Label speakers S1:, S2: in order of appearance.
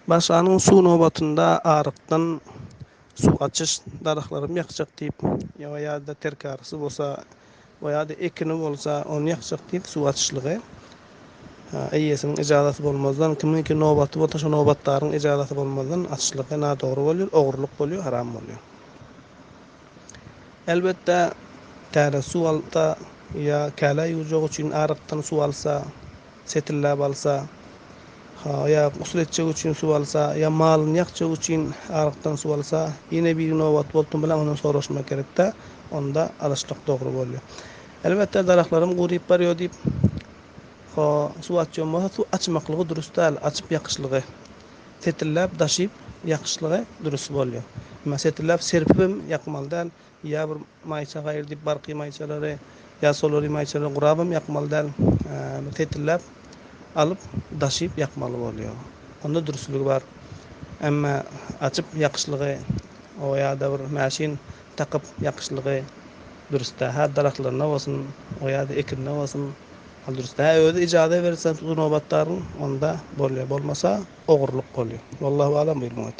S1: Başanyň suw nobatynda arykdan suw açyş darahlarym ýakjak diýip ýa-da terkarysy bolsa ýa-da ekini bolsa onu ýakjak diýip suw açyşlygy eýesiniň ijazasy bolmazdan kiminki nobaty bolsa şo nobatlaryň ijazasy bolmazdan açyşlygy nadogry bolýar, ogurluk bolýar, haram bolýar. Elbetde täze suw alsa ýa käle ýujak üçin arykdan suw alsa, setillap alsa, ýa usul etjek üçin suw alsa, ýa malyny ýakjak üçin arykdan suw alsa, ýene bir nobat boldy bilen ondan soraşmak gerekde, onda alışlyk dogry bolýar. Elbetde darahlarym guryp barýar diýip suw açýan bolsa, suw açmaklygy durust däl, açyp ýakyşlygy, setillap daşyp ýakyşlygy durust bolýar. Ama setillap serpip ýakmaly däl, ýa bir maýça gaýr diýip barky maýçalary ýa solary maýçalary gurabym ýakmaly däl, setillap alyp daşyp ýakmaly bolýar. Onda durustlygy bar. Emma açyp ýakyşlygy o ýa-da bir maşin takyp ýakyşlygy durust da. Her darahlarına bolsun, o ýa-da ekinine bolsun, durust da. Özi ijada bersen suw nobatlaryň onda bolýar, bolmasa ogurluk bolýar. Wallahu alam bilmem.